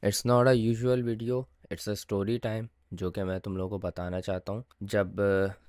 It's not a usual video, it's a story time जो कि मैं तुम लोगों को बताना चाहता हूँ। जब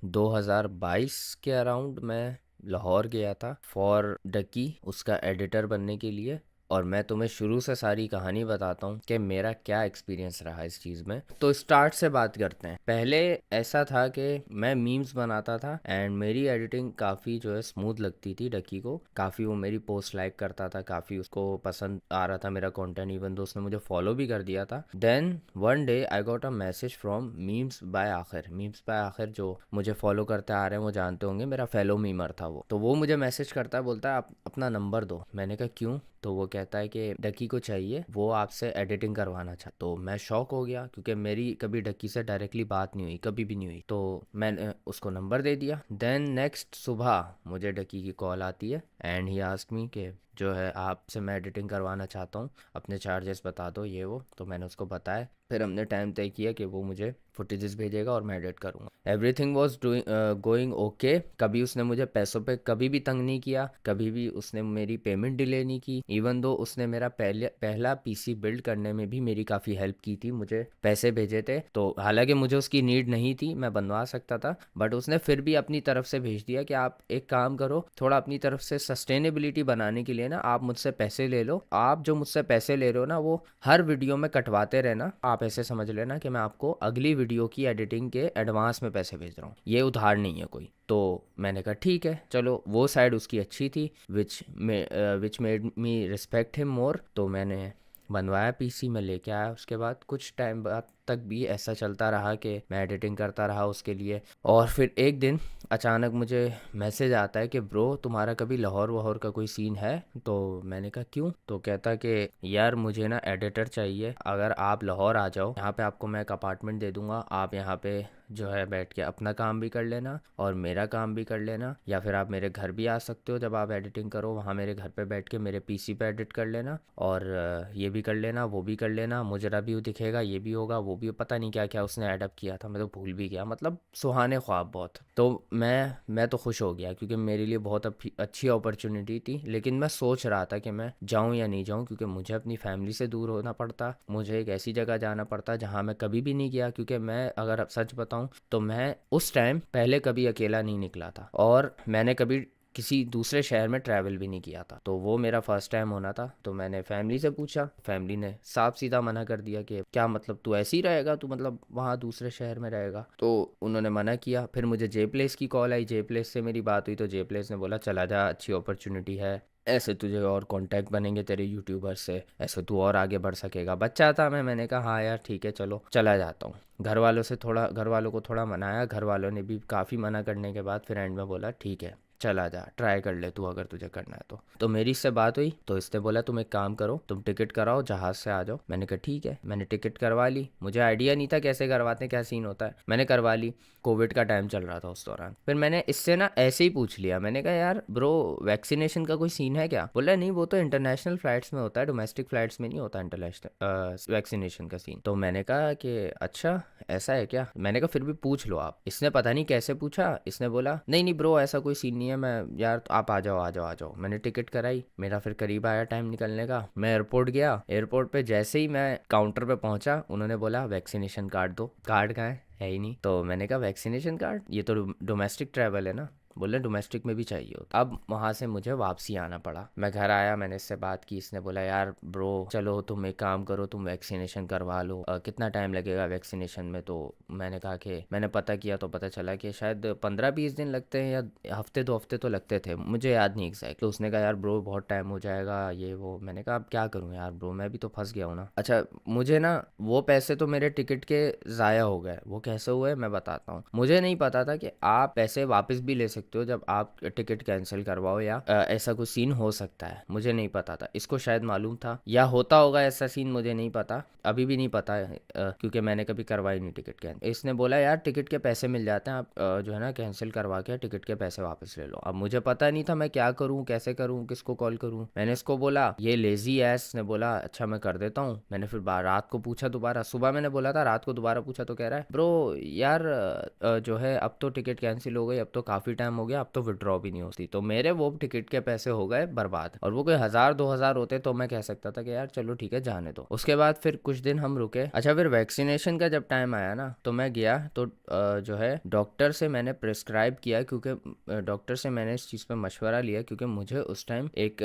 2022 के अराउंड मैं लाहौर गया था फॉर डकी उसका एडिटर बनने के लिए। और मैं तुम्हें शुरू से सारी कहानी बताता हूँ कि मेरा क्या एक्सपीरियंस रहा इस चीज़ में। तो स्टार्ट से बात करते हैं। पहले ऐसा था कि मैं मीम्स बनाता था एंड मेरी एडिटिंग काफ़ी जो है स्मूथ लगती थी डकी को। काफ़ी वो मेरी पोस्ट लाइक करता था, काफ़ी उसको पसंद आ रहा था मेरा कंटेंट, इवन दो उसने मुझे फॉलो भी कर दिया था। Then one day I got a message from memes by Aakhir. Memes by Aakhir जो मुझे फॉलो करते आ रहे हैं वो जानते होंगे, मेरा फेलो मीमर था वो। तो वो मुझे मैसेज करता है, बोलता है आप अपना नंबर दो। मैंने कहा क्यों? तो वो कहता है कि डकी को चाहिए, वो आपसे एडिटिंग करवाना चाहता। तो मैं शॉक हो गया क्योंकि मेरी कभी डकी से डायरेक्टली बात नहीं हुई, कभी भी नहीं हुई। तो मैंने उसको नंबर दे दिया। देन नेक्स्ट सुबह मुझे डकी की कॉल आती है एंड ही आस्क मी कि जो है आपसे मैं एडिटिंग करवाना चाहता हूँ, अपने चार्जेस बता दो ये वो। तो मैंने उसको बताया। फिर हमने टाइम तय किया कि वो मुझे फुटेजेस भेजेगा और मैं एडिट करूँगा। Everything was doing going okay. कभी उसने मुझे पैसों पे कभी भी तंग नहीं किया, कभी भी उसने मेरी पेमेंट डिले नहीं की। इवन दो उसने मेरा पहला पीसी बिल्ड करने में भी मेरी काफ़ी हेल्प की थी, मुझे पैसे भेजे थे। तो हालांकि मुझे उसकी नीड नहीं थी, मैं बनवा सकता था, बट उसने फिर भी अपनी तरफ से भेज दिया कि आप एक काम करो, थोड़ा अपनी तरफ से सस्टेनेबिलिटी बनाने के लिए ना आप मुझसे पैसे ले लो। आप जो मुझसे पैसे ले रहे हो ना वो हर वीडियो में कटवाते रहना। आप ऐसे समझ लेना कि मैं आपको अगली वीडियो की एडिटिंग के एडवांस में पैसे भेज रहा हूँ, ये उधार नहीं है कोई। तो मैंने कहा ठीक है चलो, वो साइड उसकी अच्छी थी which made me respect him more. तो मैंने बनवाया पीसी में लेके आया। उसके बाद कुछ टाइम बाद तक भी ऐसा चलता रहा कि मैं एडिटिंग करता रहा उसके लिए। और फिर एक दिन अचानक मुझे मैसेज आता है कि ब्रो तुम्हारा कभी लाहौर वाहौर का कोई सीन है? तो मैंने कहा क्यों? तो कहता कि यार मुझे ना एडिटर चाहिए, अगर आप लाहौर आ जाओ, यहाँ पे आपको मैं एक अपार्टमेंट दे दूंगा, आप यहाँ पे जो है बैठ के अपना काम भी कर लेना और मेरा काम भी कर लेना, या फिर आप मेरे घर भी आ सकते हो जब आप एडिटिंग करो, वहाँ मेरे घर पे बैठ के मेरे पीसी पे एडिट कर लेना और ये भी कर लेना वो भी कर लेना, मुजरा भी दिखेगा, ये भी होगा वो भी। पता नहीं क्या क्या उसने ऐडअप किया था, मैं तो भूल भी गया। मतलब सुहाने ख्वाब बहुत। तो मैं तो खुश हो गया क्योंकि मेरे लिए बहुत अच्छी अपॉर्चुनिटी थी। लेकिन मैं सोच रहा था कि मैं जाऊं या नहीं जाऊं, क्योंकि मुझे अपनी फैमिली से दूर होना पड़ता, मुझे एक ऐसी जगह जाना पड़ता जहां मैं कभी भी नहीं गया। क्योंकि मैं अगर अब सच बताऊं तो मैं उस टाइम पहले कभी अकेला नहीं निकला था और मैंने कभी किसी दूसरे शहर में ट्रैवल भी नहीं किया था। तो वो मेरा फर्स्ट टाइम होना था। तो मैंने फैमिली से पूछा, फैमिली ने साफ सीधा मना कर दिया कि क्या मतलब तू ऐसे ही रहेगा, तू मतलब वहाँ दूसरे शहर में रहेगा? तो उन्होंने मना किया। फिर मुझे जे प्लेस की कॉल आई, जे प्लेस से मेरी बात हुई तो जे प्लेस ने बोला चला जा, अच्छी अपॉर्चुनिटी है, ऐसे तुझे और कांटेक्ट बनेंगे तेरे यूट्यूबर से, ऐसे तू और आगे बढ़ सकेगा। बच्चा था मैं, मैंने कहा हाँ यार ठीक है चलो चला जाता हूँ। घर वालों को थोड़ा मनाया, घर वालों ने भी काफ़ी मना करने के बाद फिर एंड में बोला ठीक है चला जा, ट्राई कर ले तू अगर तुझे करना है तो मेरी इससे बात हुई तो इसने बोला तुम एक काम करो, तुम टिकट कराओ जहाज़ से आ जाओ। मैंने कहा ठीक है। मैंने टिकट करवा ली, मुझे आइडिया नहीं था कैसे करवाते हैं, क्या सीन होता है। मैंने करवा ली। कोविड का टाइम चल रहा था उस दौरान। फिर मैंने इससे ना ऐसे ही पूछ लिया, मैंने कहा यार ब्रो वैक्सीनेशन का कोई सीन है क्या? बोला नहीं वो तो इंटरनेशनल फ्लाइट्स में होता है, डोमेस्टिक फ्लाइट्स में नहीं होता इंटरनेशनल वैक्सीनेशन का सीन। तो मैंने कहा कि अच्छा ऐसा है क्या? मैंने कहा फिर भी पूछ लो आप। इसने पता नहीं कैसे पूछा, इसने बोला नहीं नहीं ब्रो ऐसा कोई सीन नहीं है, मैं यार तो आप आ जाओ आ जाओ आ जाओ। मैंने टिकट कराई, मेरा फिर करीब आया टाइम निकलने का। मैं एयरपोर्ट गया, एयरपोर्ट पे जैसे ही मैं काउंटर पे पहुंचा उन्होंने बोला वैक्सीनेशन कार्ड दो। कार्ड कहाँ है ही नहीं। तो मैंने कहा वैक्सीनेशन कार्ड, ये तो डोमेस्टिक ट्रैवल है ना। बोले डोमेस्टिक में भी चाहिए होता। अब वहाँ से मुझे वापसी आना पड़ा। मैं घर आया, मैंने इससे बात की। इसने बोला यार ब्रो चलो तुम एक काम करो, तुम वैक्सीनेशन करवा लो, कितना टाइम लगेगा वैक्सीनेशन में? तो मैंने कहा कि मैंने पता किया तो पता चला कि शायद 15-20 दिन लगते हैं या हफ्ते 2 हफ्ते तो लगते थे, मुझे याद नहीं एग्जैक्ट। तो उसने कहा यार ब्रो बहुत टाइम हो जाएगा ये वो। मैंने कहा अब क्या करूँ यार ब्रो, मैं भी तो फंस गया हूँ ना। अच्छा मुझे ना वो पैसे तो मेरे टिकट के ज़ाया हो गए। वो कैसे हुए मैं बताता हूँ। मुझे नहीं पता था कि आप पैसे वापस भी ले सकते हो जब आप टिकट कैंसिल करवाओ, या ऐसा कुछ सीन हो सकता है, मुझे नहीं पता था। इसको शायद मालूम था या होता होगा ऐसा सीन, मुझे नहीं पता, अभी भी नहीं पता है क्योंकि मैंने कभी करवाई नहीं टिकट कैंसिल। इसने बोला यार टिकट के पैसे मिल जाते हैं, आप जो है ना कैंसिल करवा के टिकट के पैसे वापस ले लो। अब मुझे पता नहीं था मैं क्या करूँ, कैसे करूँ, किसको कॉल करूँ। मैंने इसको बोला, ये लेजी एस ने बोला अच्छा मैं कर देता हूँ। मैंने फिर रात को पूछा दोबारा, सुबह मैंने बोला था, रात को दोबारा पूछा तो कह रहा है ब्रो यार जो है अब तो टिकट कैंसिल हो गई, अब तो काफ़ी टाइम टाइम हो गया, अब तो विड्रॉ भी नहीं होती। तो मेरे वो टिकट के पैसे हो गए बर्बाद। और वो कोई 1000 2000 होते तो मैं कह सकता था कि यार चलो ठीक है जाने दो। उसके बाद फिर कुछ दिन हम रुके। अच्छा, फिर वैक्सीनेशन का जब टाइम आया ना, तो मैं गया तो जो है डॉक्टर से मैंने प्रिस्क्राइब किया, क्योंकि डॉक्टर से मैंने इस चीज़ पे मशवरा लिया, क्योंकि मुझे उस टाइम एक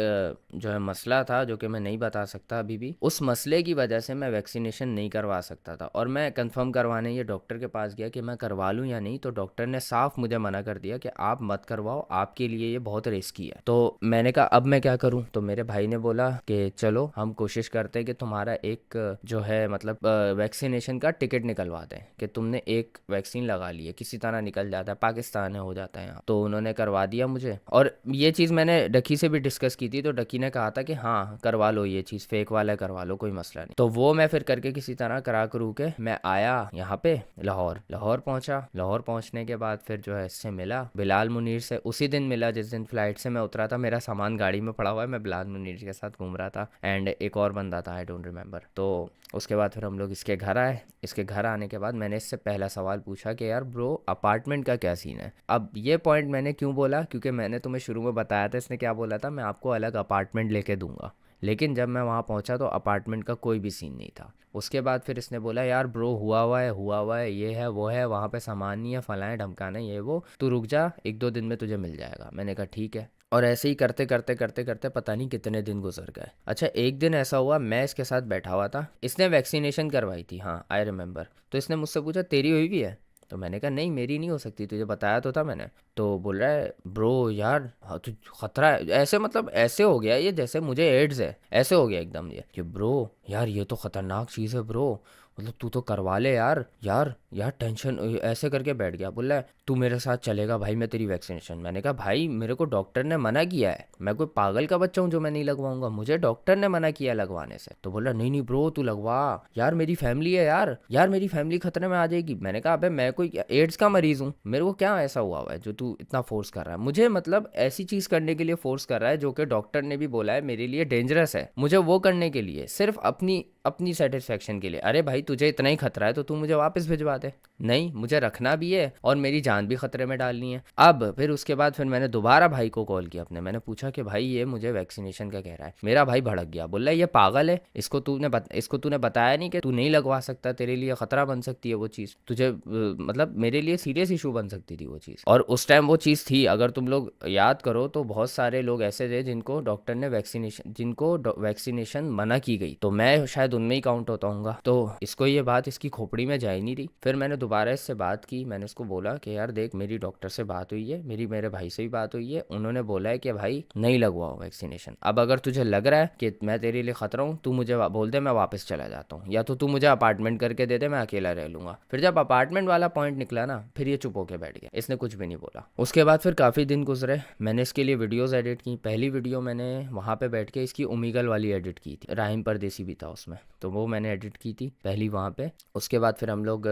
जो है मसला था जो कि मैं नहीं बता सकता अभी भी। उस मसले की वजह से मैं वैक्सीनेशन नहीं करवा सकता था, और मैं कंफर्म करवाने ये डॉक्टर के पास गया कि मैं करवा लूँ या नहीं। तो डॉक्टर ने साफ मुझे मना कर दिया कि आप मत करवाओ, आपके लिए ये बहुत रिस्की है। तो मैंने कहा अब मैं क्या करूँ? तो मेरे भाई ने बोला कि चलो हम कोशिश करते हैं कि तुम्हारा एक जो है मतलब वैक्सीनेशन का टिकट निकलवा दें, कि तुमने एक वैक्सीन लगा ली है, किसी तरह निकल जाता है, पाकिस्तान में हो जाता है यहाँ। तो उन्होंने करवा दिया मुझे, और ये चीज़ मैंने डकी से भी डिस्कस की थी। तो डकी ने कहा था कि हाँ करवा लो, ये चीज़ फेक वाला करवा लो, कोई मसला नहीं। तो वो मैं फिर करके किसी तरह करा करू के मैं आया यहाँ पे लाहौर पहुंचा। लाहौर पहुंचने के बाद फिर जो है इससे मिला, बिलाल मुनीर से उसी दिन मिला जिस दिन फ्लाइट से मैं उतरा था। मेरा सामान गाड़ी में पड़ा हुआ है, मैं बिलाल मुनीर के साथ घूम रहा था, एंड एक और बंदा था, आई डोंट रिमेंबर। तो उसके बाद फिर हम लोग इसके घर आए। इसके घर आने के बाद मैंने इससे पहला सवाल पूछा कि यार ब्रो अपार्टमेंट का क्या सीन है। अब ये पॉइंट मैंने क्यों बोला, क्योंकि मैंने तुम्हें शुरू में बताया था इसने क्या बोला था, मैं आपको अलग अपार्टमेंट लेके दूंगा। लेकिन जब मैं वहाँ पहुँचा तो अपार्टमेंट का कोई भी सीन नहीं था। उसके बाद फिर इसने बोला यार ब्रो हुआ हुआ है, ये है वो है, वहाँ पे सामान नहीं है, फलाएं ढमकाना, ये वो, तू रुक जा, 1 2 दिन में तुझे मिल जाएगा। मैंने कहा ठीक है। और ऐसे ही करते करते करते करते पता नहीं कितने दिन गुजर गए। अच्छा, एक दिन ऐसा हुआ, मैं इसके साथ बैठा हुआ था, इसने वैक्सीनेशन करवाई थी, हाँ आई रिमेंबर। तो इसने मुझसे पूछा तेरी हुई भी है? तो मैंने कहा नहीं मेरी नहीं हो सकती, तुझे बताया तो था मैंने। तो बोल रहा है ब्रो यार हाँ, तो खतरा है, ऐसे मतलब ऐसे हो गया ये जैसे मुझे एड्स है, ऐसे हो गया एकदम ये कि ब्रो यार ये तो खतरनाक चीज़ है ब्रो, मतलब तू तो करवा ले यार, यार टेंशन, ऐसे करके बैठ गया। बोल रहा है तू मेरे साथ चलेगा भाई, मैं तेरी वैक्सीनेशन। मैंने कहा भाई मेरे को डॉक्टर ने मना किया है, मैं कोई पागल का बच्चा हूँ जो मैं नहीं लगवाऊंगा, मुझे डॉक्टर ने मना किया है लगवाने से। तो बोला नहीं नहीं ब्रो तू लगवा, यार मेरी फैमिली है यार मेरी फैमिली खतरे में आ जाएगी। मैंने कहा अबे मैं कोई एड्स का मरीज हूँ, मेरे को क्या ऐसा हुआ है जो तू इतना फोर्स कर रहा है मुझे, मतलब ऐसी चीज करने के लिए फोर्स कर रहा है जो कि डॉक्टर ने भी बोला है मेरे लिए डेंजरस है, मुझे वो करने के लिए सिर्फ अपनी अपनी सेटिस्फेक्शन के लिए। अरे भाई तुझे इतना ही खतरा है तो तू मुझे वापस भिजवा दे, नहीं मुझे रखना भी है और मेरी जान भी खतरे में डालनी है। अब फिर उसके बाद फिर मैंने दोबारा भाई को कॉल किया अपने, मैंने पूछा कि भाई ये मुझे वैक्सीनेशन का कह रहा है। मेरा भाई भड़क गया, बोल रहा है ये पागल है, इसको तूने बताया नहीं कि तू नहीं लगवा सकता, तेरे लिए खतरा बन सकती है वो चीज़, तुझे मतलब मेरे लिए सीरियस इशू बन सकती थी वो चीज़। और उस टाइम वो चीज़ थी, अगर तुम लोग याद करो तो बहुत सारे लोग ऐसे थे जिनको डॉक्टर ने वैक्सीनेशन मना की गई, तो मैं शायद उनमें ही काउंट होता हूँ। तो इसको ये बात इसकी खोपड़ी में जा ही नहीं रही। फिर मैंने दोबारा इससे बात की, मैंने इसको बोला कि यार देख मेरी डॉक्टर से बात हुई है, मेरे भाई से भी बात हुई है, उन्होंने बोला है कि भाई नहीं लगवाओ वैक्सीनेशन। अब अगर तुझे लग रहा है कि मैं तेरे लिए खतरा हूँ, तू मुझे बोल दे मैं वापस चला जाता हूँ, या तो तू मुझे अपार्टमेंट करके दे दे, मैं अकेला रह लूंगा। फिर जब अपार्टमेंट वाला पॉइंट निकला ना, फिर ये चुप होके बैठ गया, इसने कुछ भी नहीं बोला। उसके बाद फिर काफ़ी दिन गुजरे, मैंने इसके लिए वीडियोज़ एडिट की। पहली वीडियो मैंने वहाँ पे बैठ के इसकी उमीगल वाली एडिट की थी, राहिम परदेसी भी था उसमें, तो वो मैंने एडिट की थी पहली वहाँ पे। उसके बाद फिर हम लोग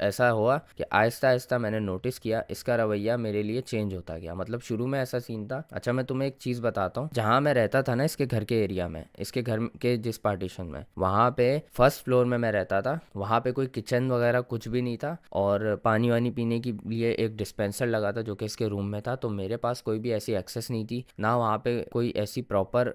ऐसा हुआ कि आहिस्ता आहिस्ता मैंने नोटिस किया इसका रवैया मेरे लिए चेंज होता गया। मतलब शुरू में ऐसा सीन था। अच्छा मैं तुम्हें एक चीज़ बताता हूँ, जहाँ मैं रहता था ना इसके घर के एरिया में, इसके घर के जिस पार्टीशन में, वहाँ पे फर्स्ट फ्लोर में मैं रहता था, वहाँ पे कोई किचन वगैरह कुछ भी नहीं था, और पानी वानी पीने के लिए एक डिस्पेंसर लगा था जो कि इसके रूम में था। तो मेरे पास कोई भी ऐसी एक्सेस नहीं थी ना, वहाँ पे कोई ऐसी प्रॉपर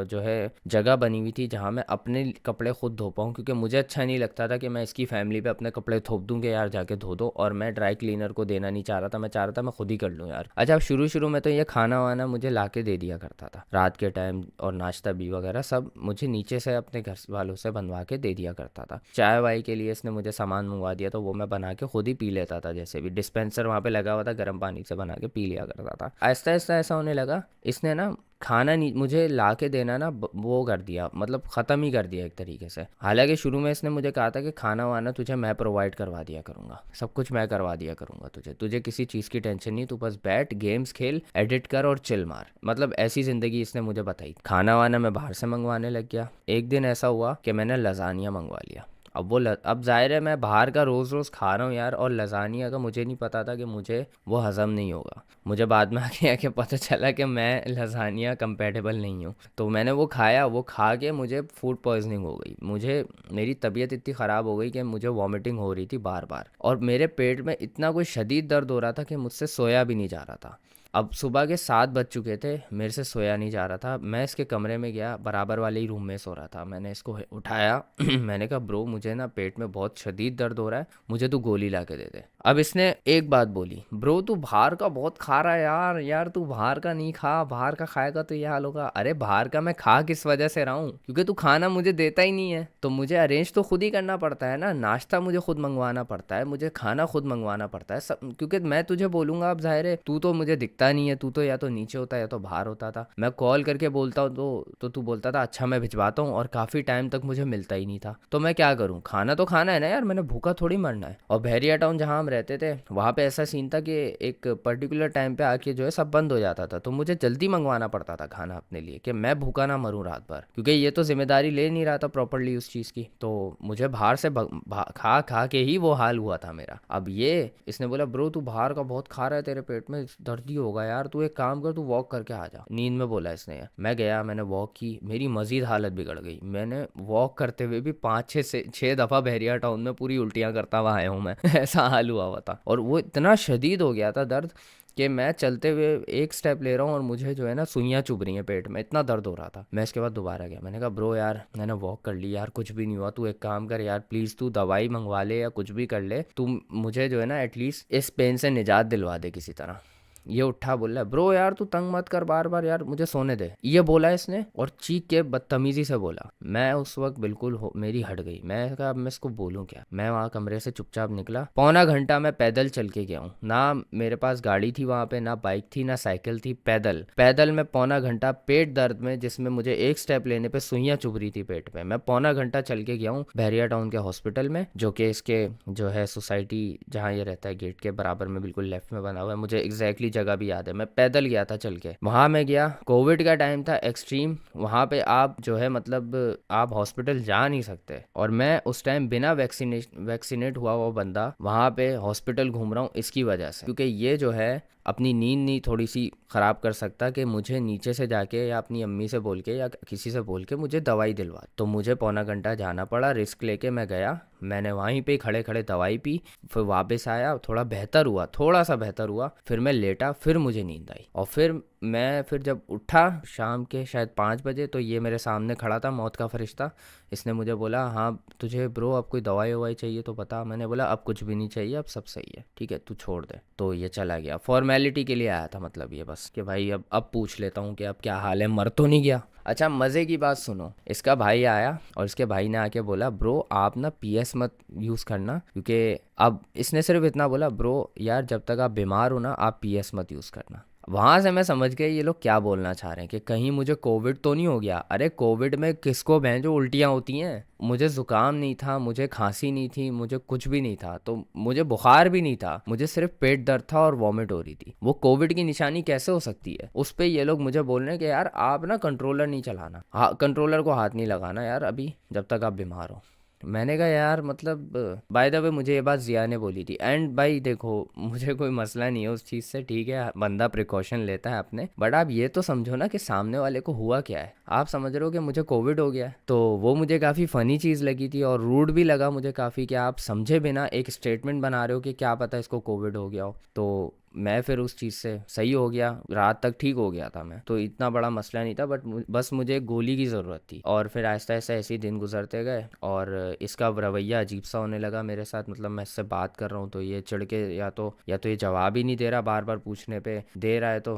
जो है जगह बनी हुई थी जहाँ मैं अपने कपड़े खुद धो पाऊँ, क्योंकि मुझे अच्छा नहीं लगता था कि मैं इसकी फैमिली पे अपने कपड़े थोप दूँ कि यार जाके धो दो, और मैं ड्राई क्लीनर को देना नहीं चाह रहा था, मैं चाह रहा था मैं खुद ही कर लूँ यार। अच्छा शुरू शुरू में तो ये खाना वाना मुझे ला के दे दिया करता था रात के टाइम, और नाश्ता भी वगैरह सब मुझे नीचे से अपने घर वालों से बनवा के दे दिया करता था। चाय वाय के लिए इसने मुझे सामान मंगवा दिया, तो वो मैं बना के खुद ही पी लेता था, जैसे भी डिस्पेंसर वहाँ पे लगा हुआ था, गर्म पानी से बना के पी लिया करता था। आहिस्ता आहिस्ता ऐसा होने लगा, इसने ना खाना नहीं मुझे ला के देना ना वो कर दिया, मतलब ख़त्म ही कर दिया एक तरीके से। हालांकि शुरू में इसने मुझे कहा था कि खाना वाना तुझे मैं प्रोवाइड करवा दिया करूँगा, सब कुछ मैं करवा दिया करूँगा, तुझे किसी चीज़ की टेंशन नहीं, तू बस बैठ गेम्स खेल एडिट कर और चिल मार, मतलब ऐसी ज़िंदगी इसने मुझे बताई। खाना वाना मैं बाहर से मंगवाने लग गया। एक दिन ऐसा हुआ कि मैंने लजानिया मंगवा लिया। अब जाहिर है मैं बाहर का रोज़ रोज़ खा रहा हूँ यार, और लजानिया का मुझे नहीं पता था कि मुझे वो हज़म नहीं होगा। मुझे बाद में आके पता चला कि मैं लजानिया कंपेटेबल नहीं हूँ। तो मैंने वो खाया, वो खा के मुझे फूड पॉइजनिंग हो गई, मेरी तबीयत इतनी ख़राब हो गई कि मुझे वॉमिटिंग हो रही थी बार बार, और मेरे पेट में इतना कोई शदीद दर्द हो रहा था कि मुझसे सोया भी नहीं जा रहा था। अब सुबह के 7 बज चुके थे, मेरे से सोया नहीं जा रहा था। मैं इसके कमरे में गया, बराबर वाले ही रूम में सो रहा था। मैंने इसको उठाया मैंने कहा ब्रो मुझे ना पेट में बहुत शदीद दर्द हो रहा है, मुझे तू गोली ला के दे दे। अब इसने एक बात बोली, ब्रो तू बाहर का बहुत खा रहा है यार, यार तू बाहर का नहीं खा, बाहर का खाएगा तो ये हाल होगा। अरे बाहर का मैं खा किस वजह से रहा हूँ, क्योंकि तू खाना मुझे देता ही नहीं है, तो मुझे अरेंज तो खुद ही करना पड़ता है ना, नाश्ता मुझे खुद मंगवाना पड़ता है, मुझे खाना खुद मंगवाना पड़ता है सब, क्योंकि मैं तुझे बोलूंगा अब जाहिर है तू तो मुझे दिखता नहीं है, तू तो या तो नीचे होता है या तो बाहर होता था। मैं कॉल करके बोलता हूँ तो तू बोलता था अच्छा मैं भिजवाता हूँ, और काफ़ी टाइम तक मुझे मिलता ही नहीं था। तो मैं क्या करूँ, खाना तो खाना है ना यार, मैंने भूखा थोड़ी मरना है। और बहरिया टाउन जहाँ हम रहते थे वहाँ पे ऐसा सीन था कि एक पर्टिकुलर टाइम पे आके जो है सब बंद हो जाता था, तो मुझे जल्दी मंगवाना पड़ता था खाना अपने लिए कि मैं भूखा ना मरूं रात भर, क्योंकि ये तो जिम्मेदारी ले नहीं रहा था प्रॉपरली उस चीज़ की, तो मुझे बाहर से खा खा के ही वो हाल हुआ था मेरा। अब ये इसने बोला ब्रो तू बाहर का बहुत खा रहा है, तेरे पेट में दर्द ही होगा यार, तू एक काम कर तू वॉक करके आ जा। नींद में बोला इसने। मैं गया, मैंने वॉक की, मेरी मजीद हालत बिगड़ गई। मैंने वॉक करते हुए भी 5-6 दफ़ा बहरिया टाउन में पूरी उल्टियाँ करता हुआ आया हूँ मैं ऐसा हाल हुआ था, और वो इतना शदीद हो गया था दर्द कि मैं चलते हुए एक स्टेप ले रहा हूँ और मुझे जो है ना सुइयाँ चुभ रही हैं पेट में, इतना दर्द हो रहा था। मैं इसके बाद दोबारा गया, मैंने कहा ब्रो यार मैंने वॉक कर ली यार, कुछ भी नहीं हुआ, तू एक काम कर यार प्लीज़, तू दवाई मंगवा ले या कुछ भी कर ले, तू मुझे जो है ना एटलीस्ट इस पेन से निजात दिलवा दे किसी तरह। ये उठा बोल रहा है ब्रो यार तू तंग मत कर बार बार यार, मुझे सोने दे, ये बोला इसने, और चीख के बदतमीजी से बोला। मैं उस वक्त बिल्कुल मेरी हट गई, मैं कहा अब मैं इसको बोलूं क्या। मैं वहाँ कमरे से चुपचाप निकला। पौना घंटा मैं पैदल चल के गया हूँ, ना मेरे पास गाड़ी थी वहाँ पे, ना बाइक थी, ना साइकिल थी, पैदल पैदल मैं पौना घंटा पेट दर्द में, जिसमें मुझे एक स्टेप लेने पे सुइयाँ चुभ रही थी पेट पे, मैं पौना घंटा चल के गया हूँ बहरिया टाउन के हॉस्पिटल में, जो कि इसके जो है सोसाइटी जहाँ ये रहता है गेट के बराबर में बिल्कुल लेफ्ट में बना हुआ है। मुझे एग्जैक्टली जगह भी याद है, मैं पैदल गया था चल के वहां। मैं गया, कोविड का टाइम था एक्सट्रीम, वहां पे आप जो है मतलब आप हॉस्पिटल जा नहीं सकते, और मैं उस टाइम बिना वैक्सीनेट हुआ वो बंदा वहां पे हॉस्पिटल घूम रहा हूँ इसकी वजह से, क्योंकि ये जो है अपनी नींद नहीं थोड़ी सी ख़राब कर सकता कि मुझे नीचे से जाके या अपनी अम्मी से बोल के या किसी से बोल के मुझे दवाई दिलवा, तो मुझे पौना घंटा जाना पड़ा, रिस्क लेके मैं गया। मैंने वहीं पे खड़े खड़े दवाई पी, फिर वापस आया, थोड़ा बेहतर हुआ, थोड़ा सा बेहतर हुआ, फिर मैं लेटा, फिर मुझे नींद आई, और फिर जब उठा शाम के शायद 5 बजे, तो ये मेरे सामने खड़ा था मौत का फरिश्ता। इसने मुझे बोला हाँ तुझे ब्रो अब कोई दवाई ववाई चाहिए तो बता। मैंने बोला अब कुछ भी नहीं चाहिए, अब सब सही है, ठीक है तू छोड़ दे। तो ये चला गया, फॉर्मेलिटी के लिए आया था, मतलब ये बस कि भाई अब पूछ लेता हूँ कि अब क्या हाल है, मर तो नहीं गया। अच्छा मज़े की बात सुनो, इसका भाई आया और इसके भाई ने आके बोला ब्रो आप ना पीएस मत यूज़ करना, क्योंकि अब इसने सिर्फ इतना बोला ब्रो यार जब तक आप बीमार हो ना आप पीएस मत यूज़ करना। वहां से मैं समझ गया ये लोग क्या बोलना चाह रहे हैं, कि कहीं मुझे कोविड तो नहीं हो गया। अरे कोविड में किसको बहन जो उल्टियाँ होती हैं, मुझे ज़ुकाम नहीं था, मुझे खांसी नहीं थी, मुझे कुछ भी नहीं था, तो मुझे बुखार भी नहीं था, मुझे सिर्फ पेट दर्द था और वॉमिट हो रही थी। वो कोविड की निशानी कैसे हो सकती है। उस पे ये लोग मुझे बोल रहे हैं कि यार आप ना कंट्रोलर नहीं चलाना, हाँ कंट्रोलर को हाथ नहीं लगाना यार अभी जब तक आप बीमार हो। मैंने कहा यार मतलब बाय द वे मुझे ये बात जिया ने बोली थी, एंड भाई देखो मुझे कोई मसला नहीं है उस चीज़ से, ठीक है बंदा प्रिकॉशन लेता है अपने, बट आप ये तो समझो ना कि सामने वाले को हुआ क्या है। आप समझ रहे हो कि मुझे कोविड हो गया है, तो वो मुझे काफ़ी फ़नी चीज़ लगी थी और रूड भी लगा मुझे काफ़ी, कि आप समझे बिना एक स्टेटमेंट बना रहे हो कि क्या पता इसको कोविड हो गया हो। तो मैं फिर उस चीज़ से सही हो गया, रात तक ठीक हो गया था मैं, तो इतना बड़ा मसला नहीं था, बट बस मुझे एक गोली की ज़रूरत थी। और फिर आहिस्ता आहिस्ता ऐसे ही दिन गुजरते गए, और इसका रवैया अजीब सा होने लगा मेरे साथ। मतलब मैं इससे बात कर रहा हूँ तो ये चिढ़ के या तो ये जवाब ही नहीं दे रहा, बार बार पूछने पे दे रहा है तो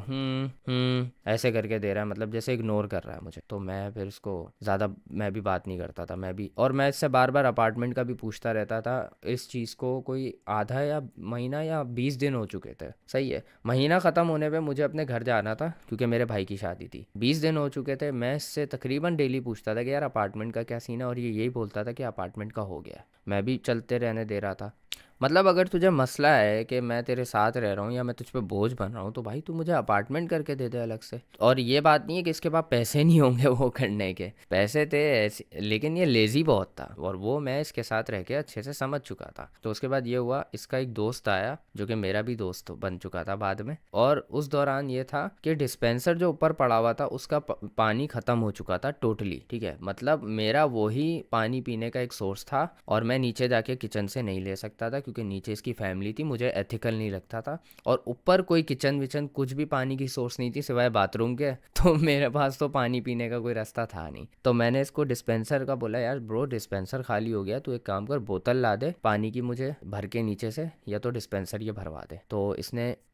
ऐसे करके दे रहा है, मतलब जैसे इग्नोर कर रहा है मुझे। तो मैं फिर इसको ज़्यादा मैं भी बात नहीं करता था, मैं भी, और मैं इससे बार बार अपार्टमेंट का भी पूछता रहता था। इस चीज़ को कोई आधा या महीना या 20 दिन हो चुके थे, सही है, महीना ख़त्म होने पे मुझे अपने घर जाना था क्योंकि मेरे भाई की शादी थी। 20 दिन हो चुके थे, मैं इससे तकरीबन डेली पूछता था कि यार अपार्टमेंट का क्या सीन है, और ये यही बोलता था कि अपार्टमेंट का हो गया। मैं भी चलते रहने दे रहा था। मतलब अगर तुझे मसला है कि मैं तेरे साथ रह रहा हूँ या मैं तुझ पे बोझ बन रहा हूँ, तो भाई तू मुझे अपार्टमेंट करके दे दे अलग से। और ये बात नहीं है कि इसके पास पैसे नहीं होंगे वो करने के, पैसे थे ऐसे, लेकिन ये लेज़ी बहुत था, और वो मैं इसके साथ रह के अच्छे से समझ चुका था। तो उसके बाद ये हुआ, इसका एक दोस्त आया जो कि मेरा भी दोस्त बन चुका था बाद में, और उस दौरान ये था कि डिस्पेंसर जो ऊपर पड़ा हुआ था उसका पानी ख़त्म हो चुका था टोटली, ठीक है, मतलब मेरा वही पानी पीने का एक सोर्स था, और मैं नीचे जाके किचन से नहीं ले सकता था क्योंकि नीचे इसकी फैमिली थी, मुझे एथिकल नहीं लगता था। और ऊपर कोई किचन विचन कुछ भी पानी की सोर्स नहीं थी सिवाय बाथरूम के, तो मेरे पास तो पानी पीने का कोई रास्ता था नहीं। तो मैंने इसको डिस्पेंसर का बोला, यार ब्रो डिस्पेंसर खाली हो गया, तू एक काम कर बोतल ला दे पानी की मुझे भर के नीचे से, या तो डिस्पेंसर ये भरवा दे। तो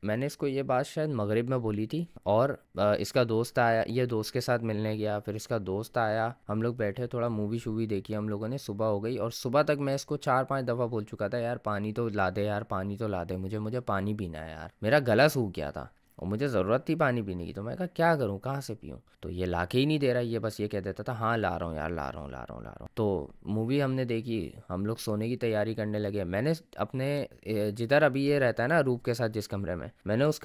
मैंने इसको ये बात शायद मगरिब में बोली थी। और इसका दोस्त आया, ये दोस्त के साथ मिलने गया, फिर इसका दोस्त आया, हम लोग बैठे थोड़ा मूवी शूवी देखी हम लोगों ने, सुबह हो गई। और सुबह तक मैं इसको 4-5 दफ़ा बोल चुका था, यार पानी तो ला दे, यार पानी तो ला दे, मुझे पानी पीना है यार, मेरा गला सूख गया था और मुझे ज़रूरत थी पानी पीने की। तो मैं कहा क्या करूँ, कहाँ से पीऊँ। तो ये ला के ही नहीं दे रहा, ये बस ये कह देता था हाँ ला रहा हूँ यार, ला रहा हूँ ला रहा हूँ ला रहा हूँ। तो मूवी हमने देखी, हम लोग सोने की तैयारी करने लगे। मैंने अपने जिधर अभी ये रहता है ना रूप के साथ, जिस कमरे में, मैं उस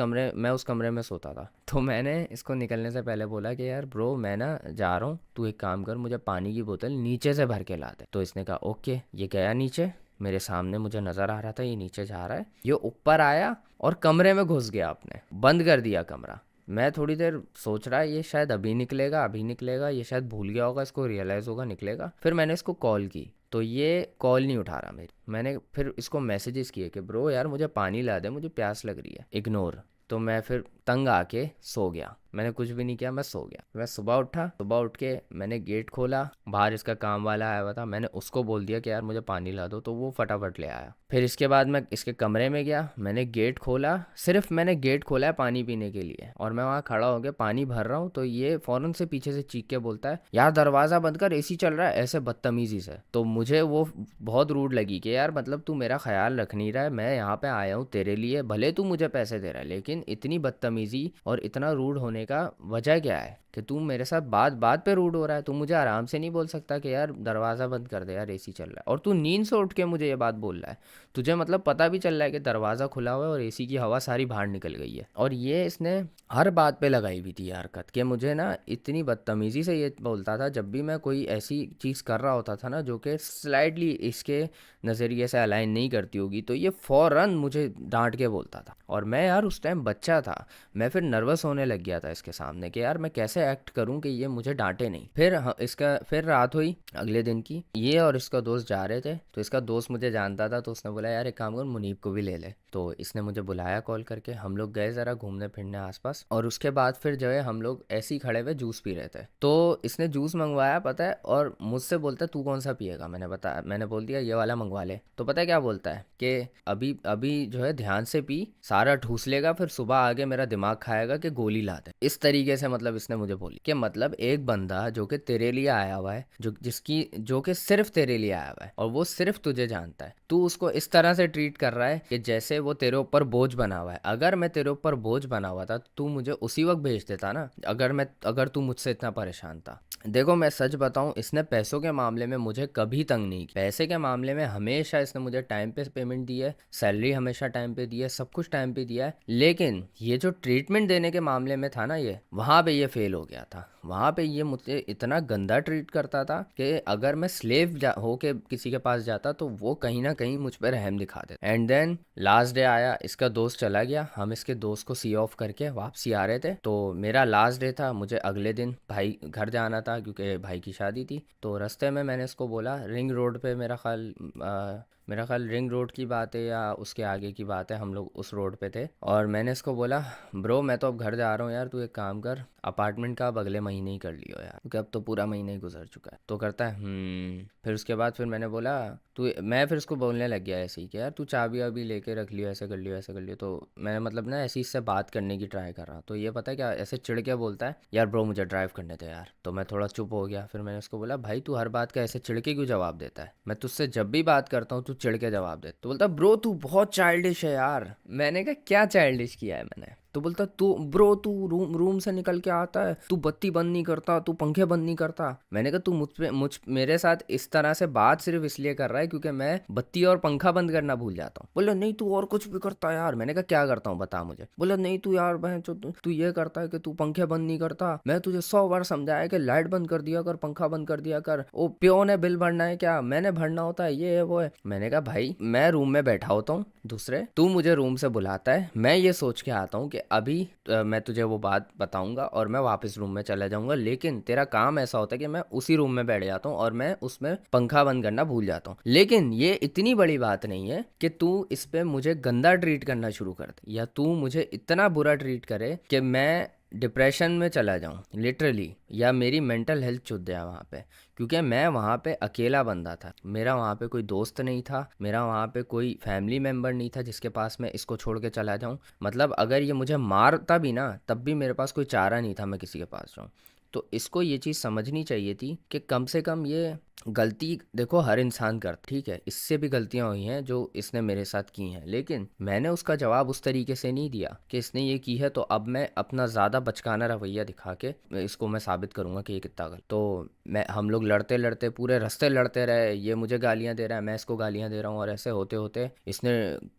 कमरे में सोता था। तो मैंने इसको निकलने से पहले बोला कि यार ब्रो मैं ना जा रहा हूँ, तू एक काम कर, मुझे पानी की बोतल नीचे से भर के ला दे। तो इसने कहा ओके। ये गया नीचे, मेरे सामने मुझे नज़र आ रहा था ये नीचे जा रहा है। ये ऊपर आया और कमरे में घुस गया, अपने बंद कर दिया कमरा। मैं थोड़ी देर सोच रहा है ये शायद अभी निकलेगा, अभी निकलेगा, ये शायद भूल गया होगा, इसको रियलाइज़ होगा निकलेगा। फिर मैंने इसको कॉल की तो ये कॉल नहीं उठा रहा मेरी। मैंने फिर इसको मैसेजेस किए कि ब्रो यार मुझे पानी ला दे, मुझे प्यास लग रही है, इग्नोर। तो मैं फिर तंग आके सो गया, मैंने कुछ भी नहीं किया, मैं सो गया। मैं सुबह उठा, सुबह उठ के मैंने गेट खोला, बाहर इसका काम वाला आया हुआ था, मैंने उसको बोल दिया कि यार मुझे पानी ला दो, तो वो फटाफट ले आया। फिर इसके बाद मैं इसके कमरे में गया, मैंने गेट खोला, सिर्फ मैंने गेट खोला है पानी पीने के लिए, और मैं वहाँ खड़ा होकर पानी भर रहा हूँ। तो ये फ़ौरन से पीछे से चीख के बोलता है, यार दरवाज़ा बंद कर, एसी चल रहा है, ऐसे बदतमीज़ी से। तो मुझे वो बहुत रूड लगी कि यार मतलब तू मेरा ख्याल रख नहीं रहा है, मैं यहाँ पे आया हूँ तेरे लिए, भले तू मुझे पैसे दे रहा है, लेकिन इतनी बदतमीज़ी और इतना रूड होने का वजह क्या है कि तू मेरे साथ बात बात पे रूड हो रहा है। तू मुझे आराम से नहीं बोल सकता कि यार दरवाज़ा बंद कर दे यार, एसी चल रहा है, और तू नींद से उठ के मुझे ये बात बोल रहा है। तुझे मतलब पता भी चल रहा है कि दरवाज़ा खुला हुआ है और एसी की हवा सारी बाहर निकल गई है। और ये इसने हर बात पे लगाई हुई थी हरकत, कि मुझे ना इतनी बदतमीज़ी से ये बोलता था जब भी मैं कोई ऐसी चीज़ कर रहा होता था ना जो कि स्लाइटली इसके नज़रिए से अलाइन नहीं करती होगी, तो ये फ़ौरन मुझे डांट के बोलता था। और मैं यार उस टाइम बच्चा था, मैं फिर नर्वस होने लग गया था इसके सामने कि यार मैं कैसे एक्ट करूं कि ये मुझे डांटे नहीं। फिर रात हुई अगले दिन की, ये और इसका दोस्त जा रहे थे। तो इसका दोस्त मुझे जानता था, तो उसने बोला यार एक काम कर, मुनीब को भी ले ले। तो इसने मुझे बुलाया कॉल करके, हम लोग गए ज़रा घूमने फिरने आसपास। और उसके बाद फिर जो है हम लोग ऐसे ही खड़े हुए जूस पी रहे थे। तो इसने जूस मंगवाया पता है, और मुझसे बोलता है तू कौन सा पिएगा। मैंने बोल दिया ये वाला मंगवा ले। तो पता है क्या बोलता है कि अभी अभी जो है ध्यान से पी, सारा ठूस लेगा, फिर सुबह आगे मेरा दिमाग खाएगा कि गोली ला दे। इस तरीके से मतलब इसने मुझे बोली कि मतलब एक बंदा जो कि तेरे लिए आया हुआ है, जो कि सिर्फ तेरे लिए आया हुआ है और वो सिर्फ तुझे जानता है, तू उसको इस तरह से ट्रीट कर रहा है कि जैसे वो तेरे ऊपर बोझ बना हुआ है। अगर मैं तेरे ऊपर बोझ बना हुआ था तो तू मुझे उसी वक्त भेज देता ना, अगर तू मुझसे इतना परेशान था। देखो मैं सच बताऊं, इसने पैसों के मामले में मुझे कभी तंग नहीं किया। पैसे के मामले में हमेशा इसने मुझे टाइम पे पेमेंट दी है, सैलरी हमेशा टाइम पे दी है, सब कुछ टाइम पे दिया है। लेकिन ये जो ट्रीटमेंट देने के मामले में था ना, ये वहाँ पे ये फेल हो गया था। वहाँ पे ये मुझे इतना गंदा ट्रीट करता था कि अगर मैं स्लेव हो के किसी के पास जाता तो वो कहीं ना कहीं मुझ पर रहम दिखा देता। एंड देन लास्ट डे आया, इसका दोस्त चला गया, हम इसके दोस्त को सी ऑफ करके वापसी आ रहे थे। तो मेरा लास्ट डे था, मुझे अगले दिन भाई घर जाना था क्योंकि भाई की शादी थी। तो रास्ते में मैंने इसको बोला, रिंग रोड पे मेरा ख्याल रिंग रोड की बात है या उसके आगे की बात है, हम लोग उस रोड पे थे। और मैंने इसको बोला ब्रो मैं तो अब घर जा रहा हूँ यार, तू एक काम कर, अपार्टमेंट का अब अगले महीने ही कर लियो यार, क्योंकि अब तो पूरा महीना ही गुजर चुका है। तो करता है फिर उसके बाद फिर मैंने बोला मैं फिर उसको बोलने लग गया ऐसे ही कि यार तू चाबी वाबी लेके रख लियो, ऐसे कर लियो ऐसे कर लियो। तो मैं मतलब ना ऐसे ही इससे बात करने की ट्राई कर रहा। तो ये पता है क्या, ऐसे चिढ़ के बोलता है, यार ब्रो मुझे ड्राइव करने दे यार। तो मैं थोड़ा चुप हो गया। फिर मैंने उसको बोला भाई तू हर बात का ऐसे चिढ़ के क्यों जवाब देता है, मैं तुझसे जब भी बात करता हूँ तू चिढ़ के जवाब दे। तो बोलता ब्रो तू बहुत चाइल्डिश है यार। मैंने कहा क्या चाइल्डिश किया है मैंने। तो बोलता तू ब्रो तू रूम से निकल के आता है, तू बत्ती बंद नहीं करता, तू पंखे बंद नहीं करता। मैंने कहा तू मेरे साथ इस तरह से बात सिर्फ इसलिए कर रहा है क्योंकि मैं बत्ती और पंखा बंद करना भूल जाता हूँ। बोला नहीं तू और कुछ भी करता है यार। मैंने कहा क्या करता हूँ बता मुझे। बोला नहीं तू यार बहन तू ये करता है कि तू पंखे बंद नहीं करता, मैं तुझे 100 बार समझाया कि लाइट बंद कर दिया कर, पंखा बंद कर दिया कर, ओ प्यो ने बिल भरना है क्या, मैंने भरना होता है, ये है वो है। मैंने कहा भाई मैं रूम में बैठा होता हूँ दूसरे, तू मुझे रूम से बुलाता है, मैं ये सोच के आता हूँ कि अभी मैं तुझे वो बात बताऊंगा और मैं वापस रूम में चला जाऊंगा, लेकिन तेरा काम ऐसा होता है कि मैं उसी रूम में बैठ जाता हूँ और मैं उसमें पंखा बंद करना भूल जाता हूँ। लेकिन ये इतनी बड़ी बात नहीं है कि तू इस पे मुझे गंदा ट्रीट करना शुरू कर दे या तू मुझे इतना बुरा ट्रीट करे कि मैं डिप्रेशन में चला जाऊं लिटरली, या मेरी मेंटल हेल्थ चुत जाए वहाँ पे। क्योंकि मैं वहाँ पे अकेला बंदा था, मेरा वहाँ पे कोई दोस्त नहीं था, मेरा वहाँ पे कोई फैमिली मेम्बर नहीं था जिसके पास मैं इसको छोड़ के चला जाऊँ। मतलब अगर ये मुझे मारता भी ना तब भी मेरे पास कोई चारा नहीं था मैं किसी के पास जाऊँ। तो इसको ये चीज़ समझनी चाहिए थी कि कम से कम ये गलती देखो हर इंसान करता, ठीक है, इससे भी गलतियां हुई हैं जो इसने मेरे साथ की हैं, लेकिन मैंने उसका जवाब उस तरीके से नहीं दिया कि इसने ये की है तो अब मैं अपना ज़्यादा बचकाना रवैया दिखा के इसको मैं साबित करूंगा कि ये कितना गलत। तो मैं हम लोग लड़ते लड़ते पूरे रास्ते लड़ते रहे, ये मुझे गालियां दे रहा है, मैं इसको गालियां दे रहा हूँ, और ऐसे होते होते इसने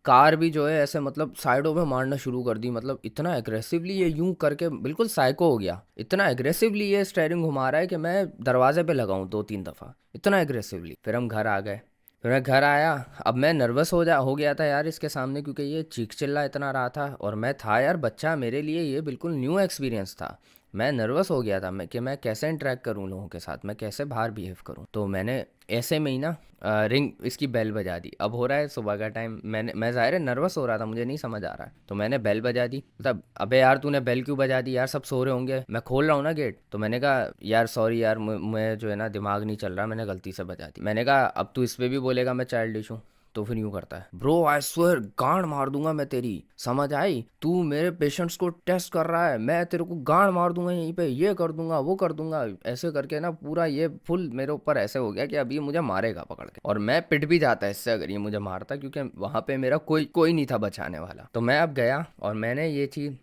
कार भी जो है ऐसे मतलब साइडों में मारना शुरू कर दी। मतलब इतना एग्रेसिवली ये यूं करके बिल्कुल साइको हो गया, इतना एग्रेसिवली ये स्टेयरिंग घुमा रहा है कि मैं दरवाजे पे लगाऊं 2-3 दफ़ा, इतना एग्रेसिवली। फिर हम घर आ गए, फिर मैं घर आया। अब मैं नर्वस हो गया था यार इसके सामने, क्योंकि ये चीख चिल्ला इतना रहा था और मैं था यार बच्चा, मेरे लिए ये बिल्कुल न्यू एक्सपीरियंस था। मैं नर्वस हो गया था मैं कि मैं कैसे इंटरेक्ट करूं लोगों के साथ, मैं कैसे बाहर बिहेव करूं। तो मैंने ऐसे में ही ना रिंग इसकी बेल बजा दी। अब हो रहा है सुबह का टाइम, मैं ज़ाहिर है नर्वस हो रहा था, मुझे नहीं समझ आ रहा है, तो मैंने बेल बजा दी। मतलब अबे यार तूने बेल क्यों बजा दी यार, सब सो रहे होंगे, मैं खोल रहा हूँ ना गेट। तो मैंने कहा यार सॉरी यार, मैं जो है ना दिमाग नहीं चल रहा, मैंने गलती से बजा दी। मैंने कहा अब तू इस पर भी बोलेगा मैं चाइल्डिश हूँ। तो फिर यूं करता है, ब्रो आई स्वेयर गांड मार दूंगा मैं तेरी, समझ आई, तू मेरे पेशेंट्स को टेस्ट कर रहा है, मैं तेरे को गांड मार दूंगा यहीं पे, ये कर दूंगा वो कर दूंगा। ऐसे करके ना पूरा ये फुल मेरे ऊपर ऐसे हो गया कि अब ये मुझे मारेगा पकड़ के, और मैं पिट भी जाता इससे अगर ये मुझे मारता, क्योंकि वहां पे मेरा कोई कोई नहीं था बचाने वाला। तो मैं अब गया और मैंने ये चीज़,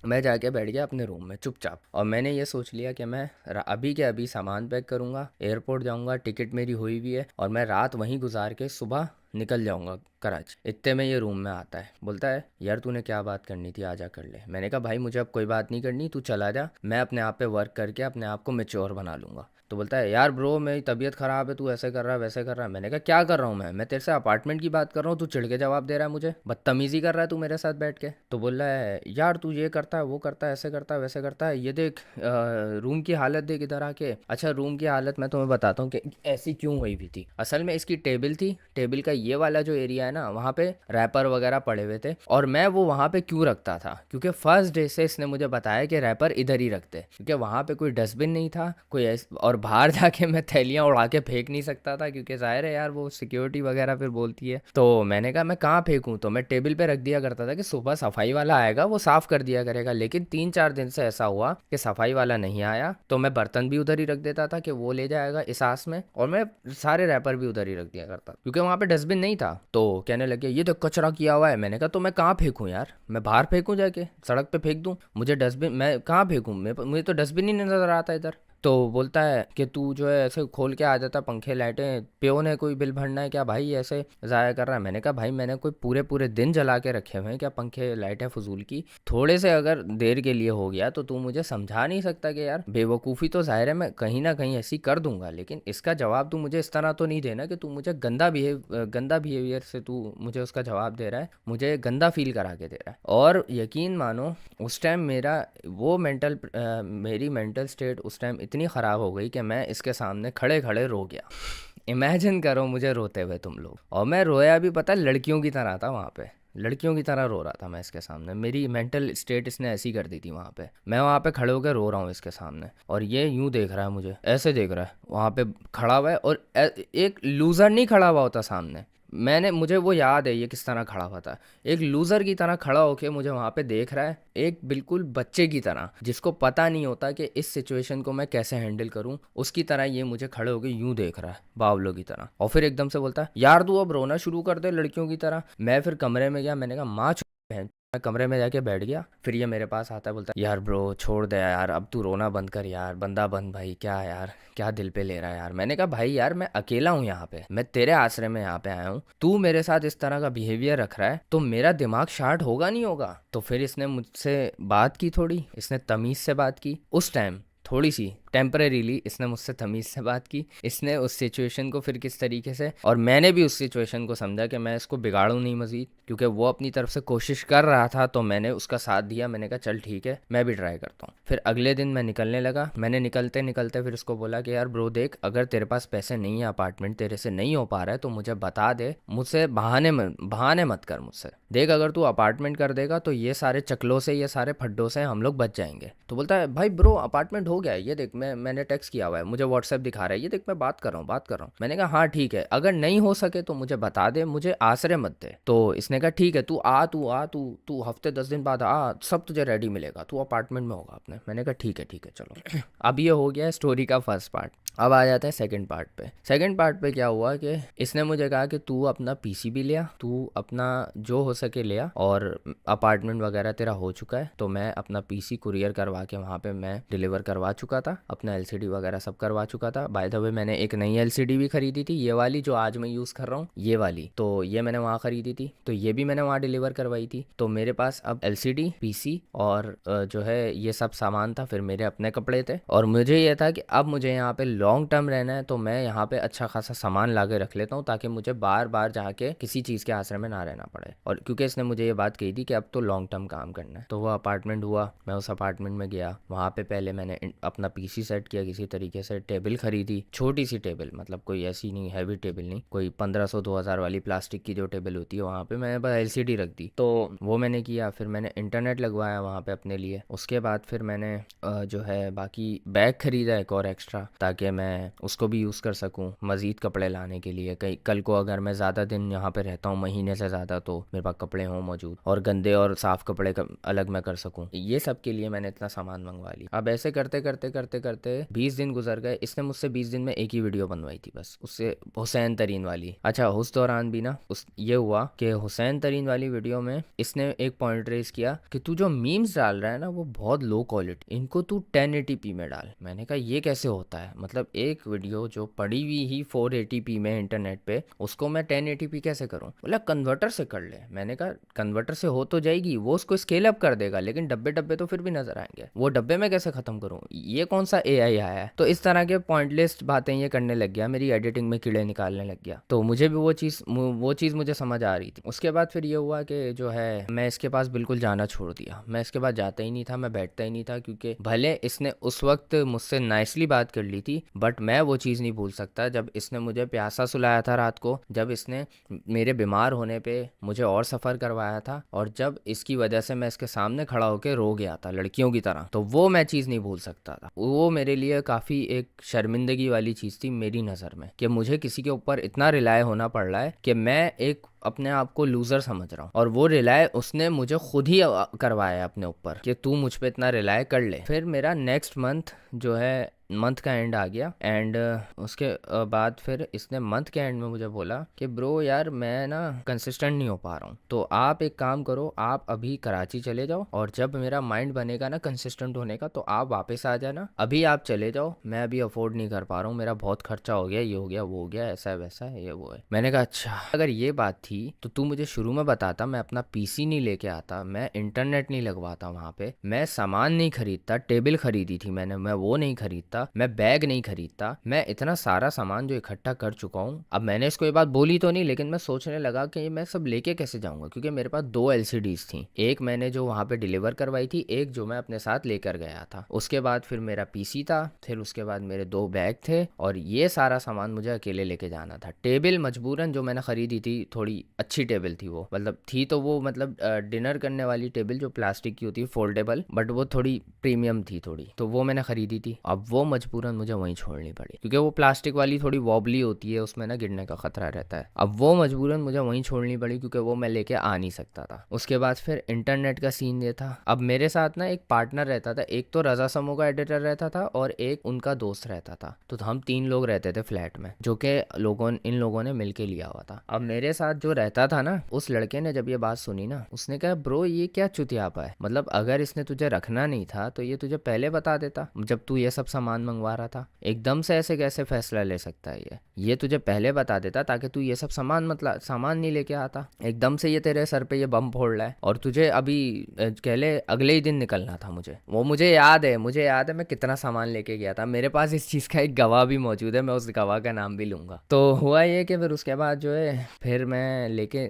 मैं जाके बैठ गया अपने रूम में चुपचाप, और मैंने ये सोच लिया कि मैं अभी के अभी सामान पैक करूँगा, एयरपोर्ट जाऊँगा, टिकट मेरी हुई भी है, और मैं रात वहीं गुजार के सुबह निकल जाऊँगा कराची। इतने में ये रूम में आता है, बोलता है यार तूने क्या बात करनी थी आजा कर ले। मैंने कहा भाई मुझे अब कोई बात नहीं करनी, तू चला जा, मैं अपने आप पे वर्क करके अपने आप को मेच्योर बना लूँगा। तो बोलता है यार ब्रो मेरी तबीयत ख़राब है, तू ऐसे कर रहा है वैसे कर रहा है। मैंने कहा क्या कर रहा हूँ मैं तेरे से अपार्टमेंट की बात कर रहा हूँ, तू चिढ़ के जवाब दे रहा है, मुझे बदतमीज़ी कर रहा है तू मेरे साथ बैठ के। तो बोल रहा है यार तू ये करता है वो करता है, ऐसे करता है वैसे करता है, ये देख रूम की हालत देख इधर आके। अच्छा रूम की हालत मैं तुम्हें बताता हूँ कि ऐसी क्यों हुई भी थी। असल में इसकी टेबल थी, टेबल का ये वाला जो एरिया है ना वहाँ पे रैपर वगैरह पड़े हुए थे, और मैं वो वहाँ पे क्यों रखता था, क्योंकि फर्स्ट डे से इसने मुझे बताया कि रैपर इधर ही रखते, क्योंकि वहाँ पे कोई डस्टबिन नहीं था कोई और बाहर जाके मैं थैलियाँ उड़ा के फेंक नहीं सकता था, क्योंकि जाहिर है यार वो सिक्योरिटी वगैरह फिर बोलती है। तो मैंने कहा मैं कहाँ फेंकूँ, तो मैं टेबल पे रख दिया करता था कि सुबह सफाई वाला आएगा वो साफ कर दिया करेगा। लेकिन 3-4 दिन से ऐसा हुआ कि सफाई वाला नहीं आया, तो मैं बर्तन भी उधर ही रख देता था कि वो ले जाएगा इस आस में, और मैं सारे रैपर भी उधर ही रख दिया करता क्योंकि वहाँ पे डस्टबिन नहीं था। तो कहने लगे ये तो कचरा किया हुआ है। मैंने कहा तो मैं कहाँ फेंकूँ यार, मैं बाहर फेंकूँ जाके सड़क पे फेंक दूँ, मुझे डस्टबिन मैं कहाँ फेंकूँ, मुझे तो डस्टबिन ही नहीं नजर आता इधर। तो बोलता है कि तू जो है ऐसे खोल के आ जाता, पंखे लाइटें प्यो ने कोई बिल भरना है क्या भाई, ऐसे ज़ाया कर रहा है। मैंने कहा भाई मैंने कोई पूरे पूरे दिन जला के रखे हुए हैं क्या पंखे लाइटें फजूल की, थोड़े से अगर देर के लिए हो गया तो तू मुझे समझा नहीं सकता कि यार बेवकूफ़ी तो ज़ाहिर है मैं कहीं ना कहीं ऐसी कर दूंगा, लेकिन इसका जवाब तू मुझे इस तरह तो नहीं देना कि तू मुझे गंदा बिहेवियर से तू मुझे उसका जवाब दे रहा है, मुझे गंदा फील करा के दे रहा है। और यकीन मानो उस टाइम मेरी मेंटल स्टेट उस टाइम इतनी ख़राब हो गई कि मैं इसके सामने खड़े खड़े रो गया। इमेजिन करो मुझे रोते हुए तुम लोग, और मैं रोया भी पता लड़कियों की तरह था वहाँ पे, लड़कियों की तरह रो रहा था मैं इसके सामने। मेरी मेंटल स्टेट इसने ऐसी कर दी थी वहाँ पे, मैं वहाँ पे खड़े होकर रो रहा हूँ इसके सामने, और ये यूं देख रहा है मुझे, ऐसे देख रहा है वहाँ पे खड़ा हुआ है, और एक लूज़र नहीं खड़ा हुआ होता सामने, मुझे वो याद है ये किस तरह खड़ा हुआ था, एक लूज़र की तरह खड़ा होके मुझे वहाँ पे देख रहा है, एक बिल्कुल बच्चे की तरह जिसको पता नहीं होता कि इस सिचुएशन को मैं कैसे हैंडल करूँ, उसकी तरह ये मुझे खड़े होके यूं देख रहा है बावलों की तरह। और फिर एकदम से बोलता है यार तू अब रोना शुरू कर दे लड़कियों की तरह। मैं फिर कमरे में गया, मैंने कहा माँ बहन, मैं कमरे में जाके बैठ गया। फिर ये मेरे पास आता है, बोलता है यार ब्रो छोड़ दे यार, अब तू रोना बंद कर यार, बंदा बन भाई, क्या यार क्या दिल पे ले रहा है यार। मैंने कहा भाई यार मैं अकेला हूँ यहाँ पे, मैं तेरे आश्रय में यहाँ पे आया हूँ, तू मेरे साथ इस तरह का बिहेवियर रख रहा है तो मेरा दिमाग शार्ट होगा नहीं होगा। तो फिर इसने मुझसे बात की, थोड़ी इसने तमीज़ से बात की उस टाइम, थोड़ी सी टेम्परेरीली इसने मुझसे तमीज़ से बात की, इसने उस सिचुएशन को फिर किस तरीके से, और मैंने भी उस सिचुएशन को समझा कि मैं इसको बिगाड़ूं नहीं मज़ीद, क्योंकि वो अपनी तरफ से कोशिश कर रहा था तो मैंने उसका साथ दिया। मैंने कहा चल ठीक है, मैं भी ट्राई करता हूँ। फिर अगले दिन मैं निकलने लगा। मैंने निकलते निकलते फिर उसको बोला कि यार ब्रो देख, अगर तेरे पास पैसे नहीं है, अपार्टमेंट तेरे से नहीं हो पा रहा है तो मुझे बता दे, मुझसे बहाने मत कर मुझसे। देख अगर तू अपार्टमेंट कर देगा तो ये सारे चकलों से, ये सारे फड्डों से हम लोग बच जाएंगे। तो बोलता है भाई ब्रो अपार्टमेंट हो गया है, ये देख मैंने टेक्स्ट किया हुआ है, मुझे व्हाट्सएप दिखा रहा है, ये देख मैं बात कर रहा हूँ। मैंने कहा हाँ ठीक है, अगर नहीं हो सके तो मुझे बता दे, मुझे आश्रय मत दे। तो इसने कहा ठीक है, तू हफ्ते 10 दिन बाद आ, सब तुझे रेडी मिलेगा, तू अपार्टमेंट में होगा अपने। मैंने कहा ठीक है चलो। अब ये हो गया स्टोरी का फर्स्ट पार्ट। अब आ जाते हैं सेकंड पार्ट पे। सेकंड पार्ट पे क्या हुआ कि इसने मुझे कहा कि तू अपना पीसी भी लिया, तू अपना जो हो सके लिया, और अपार्टमेंट वगैरह तेरा हो चुका है। तो मैं अपना पीसी कुरियर करवा के वहाँ पे मैं डिलीवर करवा चुका था, अपना एलसीडी वगैरह सब करवा चुका था। बाय द वे मैंने एक नई एलसीडी भी खरीदी थी, ये वाली जो आज मैं यूज़ कर रहा हूँ, ये वाली। तो ये मैंने वहाँ खरीदी थी, तो ये भी मैंने वहाँ डिलीवर करवाई थी। तो मेरे पास अब एलसीडी, पीसी और जो है ये सब सामान था। फिर मेरे अपने कपड़े थे, और मुझे ये था कि अब मुझे यहाँ पे लॉन्ग टर्म रहना है, तो मैं यहाँ पे अच्छा खासा सामान ला के रख लेता हूँ, ताकि मुझे बार बार जाके किसी चीज़ के आश्रय में ना रहना पड़े। और क्योंकि इसने मुझे ये बात कही थी कि अब तो लॉन्ग टर्म काम करना है। तो वो अपार्टमेंट हुआ, मैं उस अपार्टमेंट में गया। वहाँ पे पहले मैंने अपना पीसी सेट किया किसी तरीके से, टेबल खरीदी, छोटी सी टेबल, मतलब कोई ऐसी नहीं हैवी टेबल नहीं, कोई 1500-2000 वाली प्लास्टिक की जो टेबल होती है। वहाँ पे मैंने बस एलसीडी रख दी, तो वो मैंने किया। फिर मैंने इंटरनेट लगवाया वहाँ पे अपने लिए। उसके बाद फिर मैंने जो है बाकी बैग खरीदा एक और एक्स्ट्रा, ताकि मैं उसको भी यूज़ कर सकूं मज़ीद कपड़े लाने के लिए। कहीं कल को अगर मैं ज़्यादा दिन यहाँ पे रहता हूँ, महीने से ज़्यादा, तो मेरे पास कपड़े हों मौजूद, और गंदे और साफ़ कपड़े अलग मैं कर सकूं। ये सब के लिए मैंने इतना सामान मंगवा लिया। अब ऐसे करते करते करते करते 20 दिन गुजर गए। इसने मुझसे 20 दिन में एक ही वीडियो बनवाई थी बस, उससे हुसैन तरीन वाली। अच्छा, उस दौरान भी ना ये हुआ कि हुसैन तरीन वाली वीडियो में इसने एक पॉइंट रेज किया कि तू जो मीम्स डाल रहा है ना वो बहुत लो क्वालिटी, इनको तू 1080p में डाल। मैंने कहा ये कैसे होता है, मतलब एक वीडियो जो पड़ी हुई ही 480p में इंटरनेट पे, उसको मैं 1080p कैसे करूं? बोला कन्वर्टर से कर ले। मैंने कहा कन्वर्टर से हो तो जाएगी, वो उसको स्केल अप कर देगा, लेकिन डब्बे डब्बे तो फिर भी नजर आएंगे, वो डब्बे में कैसे खत्म करूं? ये कौन सा एआई आया है? तो इस तरह के पॉइंटलेस बातें ये करने लग गया, मेरी एडिटिंग में कीड़े निकालने लग गया। तो मुझे भी वो चीज़ मुझे समझ आ रही थी। उसके बाद फिर ये हुआ कि जो है मैं इसके पास बिल्कुल जाना छोड़ दिया। मैं इसके पास जाता ही नहीं था, मैं बैठता ही नहीं था, क्योंकि भले इसने उस वक्त मुझसे नाइसली बात कर ली थी, बट मैं वो चीज़ नहीं भूल सकता जब इसने मुझे प्यासा सुलाया था रात को, जब इसने मेरे बीमार होने पे मुझे और सफ़र करवाया था, और जब इसकी वजह से मैं इसके सामने खड़ा होकर रो गया था लड़कियों की तरह। तो वो मैं चीज़ नहीं भूल सकता था। वो मेरे लिए काफ़ी एक शर्मिंदगी वाली चीज़ थी मेरी नज़र में, कि मुझे किसी के ऊपर इतना रिलाय होना पड़ रहा है कि मैं एक अपने आप को लूज़र समझ रहा हूँ, और वो रिलाय उसने मुझे खुद ही करवाया अपने ऊपर कि तू मुझ पे इतना रिलाय कर ले। फिर मेरा नेक्स्ट मंथ जो है, मंथ का एंड आ गया, एंड उसके बाद फिर इसने मंथ के एंड में मुझे बोला कि ब्रो यार मैं ना कंसिस्टेंट नहीं हो पा रहा हूँ, तो आप एक काम करो, आप अभी कराची चले जाओ, और जब मेरा माइंड बनेगा ना कंसिस्टेंट होने का तो आप वापस आ जाना। अभी आप चले जाओ, मैं अभी अफोर्ड नहीं कर पा रहा हूँ, मेरा बहुत खर्चा हो गया, ये हो गया वो हो गया, ऐसा है वैसा है, ये वो है। मैंने कहा अच्छा, अगर ये बात थी तो तू मुझे शुरू में बताता, मैं अपना पीसी नहीं लेके आता, मैं इंटरनेट नहीं लगवाता वहाँ पे, मैं सामान नहीं खरीदता, टेबल खरीदी थी मैंने, मैं वो नहीं खरीदता, मैं बैग नहीं खरीदता, मैं इतना सारा सामान जो इकट्ठा कर चुका हूँ। अब मैंने इसको ये बात बोली तो नहीं, लेकिन मैं सोचने लगा कि मैं सब लेके कैसे जाऊंगा, क्योंकि मेरे पास 2 LCDs थी, एक मैंने जो वहाँ पे डिलीवर करवाई थी, एक जो मैं अपने साथ लेकर गया था। उसके बाद फिर मेरा पीसी था, फिर उसके बाद मेरे 2 बैग थे, और ये सारा सामान मुझे अकेले लेके जाना था। टेबल मजबूरन जो मैंने खरीदी थी, थोड़ी अच्छी टेबल थी वो, मतलब थी तो वो मतलब डिनर करने वाली टेबल जो प्लास्टिक की होती है फोल्डेबल, बट वो थोड़ी प्रीमियम थी थोड़ी, तो वो मैंने खरीदी थी। अब वो मजबूरन मुझे वहीं छोड़नी पड़ी, क्योंकि वो प्लास्टिक वाली थोड़ी वॉबली होती है, उसमें ना गिरने का खतरा रहता है। अब वो मजबूरन मुझे वहीं छोड़नी पड़ी, क्योंकि वो मैं लेके आ नहीं सकता था। उसके बाद फिर इंटरनेट का सीन ये था, अब मेरे साथ ना एक पार्टनर रहता था, एक तो रजा समूह का एडिटर रहता था, और एक उनका दोस्त रहता था। तो हम 3 लोग रहते थे फ्लैट में, जो कि इन लोगों ने मिलके लिया हुआ था। अब मेरे साथ जो रहता था ना, उस लड़के ने जब ये बात सुनी ना, उसने कहा ब्रो ये क्या चुतियापा है, मतलब अगर इसने तुझे रखना नहीं था तो ये तुझे पहले बता देता, जब तू ये सब सामान सामान मंगवा रहा था। एकदम से ऐसे कैसे फैसला ले सकता है ये तुझे पहले बता देता ताकि तू ये सब सामान नहीं लेके आता। एकदम से ये तेरे सर पे ये बम फोड़ रहा है और तुझे अभी कह ले अगले ही दिन निकलना था। मुझे याद है मैं कितना सामान लेके गया था। मेरे पास इस चीज़ का एक गवाह भी मौजूद है, मैं उस गवाह का नाम भी लूँगा। तो हुआ ये कि फिर उसके बाद जो है फिर मैं लेके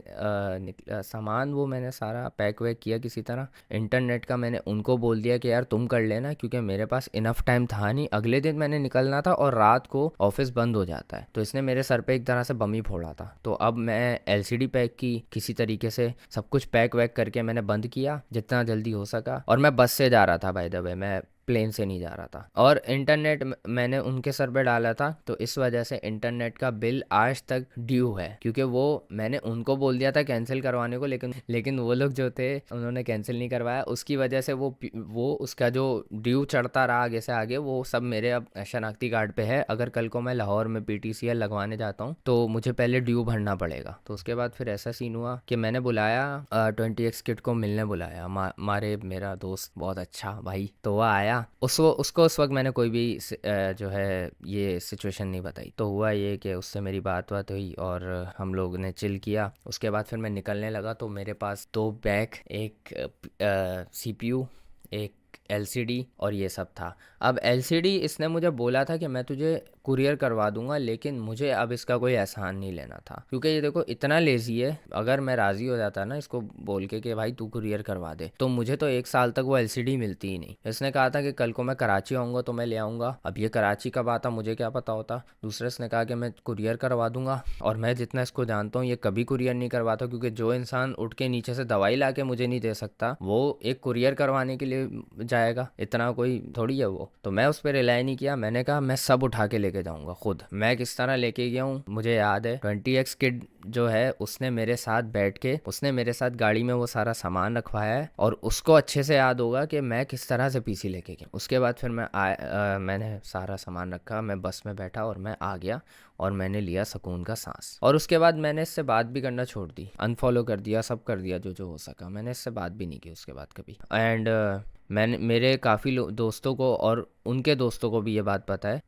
सामान वो मैंने सारा पैक वैक किया किसी तरह। इंटरनेट का मैंने उनको बोल दिया कि यार तुम कर लेना, क्योंकि मेरे पास इनफ टाइम था नहीं। अगले दिन मैंने निकलना था और रात को ऑफिस बंद हो जाता है, तो इसने मेरे सर पे एक तरह से बम ही फोड़ा था। तो अब मैं एलसीडी पैक की, किसी तरीके से सब कुछ पैक वैक करके मैंने बंद किया जितना जल्दी हो सका। और मैं बस से जा रहा था, बाय द वे मैं प्लेन से नहीं जा रहा था। और इंटरनेट मैंने उनके सर पे डाला था, तो इस वजह से इंटरनेट का बिल आज तक ड्यू है, क्योंकि वो मैंने उनको बोल दिया था कैंसिल करवाने को, लेकिन वो लोग जो थे उन्होंने कैंसिल नहीं करवाया। उसकी वजह से वो उसका जो ड्यू चढ़ता रहा आगे से आगे, वो सब मेरे अब शनाख्ती कार्ड पे है। अगर कल को मैं लाहौर में पीटीसीएल लगवाने जाता हूँ तो मुझे पहले ड्यू भरना पड़ेगा। तो उसके बाद फिर ऐसा सीन हुआ कि मैंने बुलाया 20x किड को मिलने बुलाया। मारे मेरा दोस्त बहुत अच्छा भाई, तो वह आया। उसको उस वक्त मैंने कोई भी जो है ये सिचुएशन नहीं बताई। तो हुआ ये कि उससे मेरी बात हुई और हम लोग ने चिल किया। उसके बाद फिर मैं निकलने लगा तो मेरे पास 2 बैग, एक सीपीयू, एक एलसीडी और ये सब था। अब एलसीडी इसने मुझे बोला था कि मैं तुझे कुरियर करवा दूंगा, लेकिन मुझे अब इसका कोई एहसान नहीं लेना था, क्योंकि ये देखो इतना लेजी है। अगर मैं राज़ी हो जाता ना इसको बोल के कि भाई तू कुरियर करवा दे, तो मुझे तो 1 साल तक वो एलसीडी मिलती ही नहीं। इसने कहा था कि कल को मैं कराची आऊँगा तो मैं ले आऊँगा। अब ये कराची कब आता मुझे क्या पता होता। दूसरे इसने कहा कि मैं कुरियर करवा दूंगा, और मैं जितना इसको जानता हूँ ये कभी कुरियर नहीं करवाता, क्योंकि जो इंसान उठ के नीचे से दवाई ला के मुझे नहीं दे सकता वो एक कुरियर करवाने के लिए जाएगा, इतना कोई थोड़ी है वो। तो मैं उस पर रिलाई नहीं किया। मैंने कहा मैं सब उठा के लेके जाऊंगा खुद। मैं किस तरह लेके गया हूँ मुझे याद है। 20x किड जो है उसने मेरे साथ बैठ के, उसने मेरे साथ गाड़ी में वो सारा सामान रखवाया है, और उसको अच्छे से याद होगा कि मैं किस तरह से पीसी लेके गया। उसके बाद फिर मैंने सारा सामान रखा, मैं बस में बैठा और मैं आ गया, और मैंने लिया सुकून का सांस। और उसके बाद मैंने इससे बात भी करना छोड़ दी, अनफॉलो कर दिया, सब कर दिया जो हो सका। मैंने इससे बात भी नहीं की उसके बाद कभी। एंड मैंने मेरे काफ़ी दोस्तों को और उनके दोस्तों को भी ये बात पता है।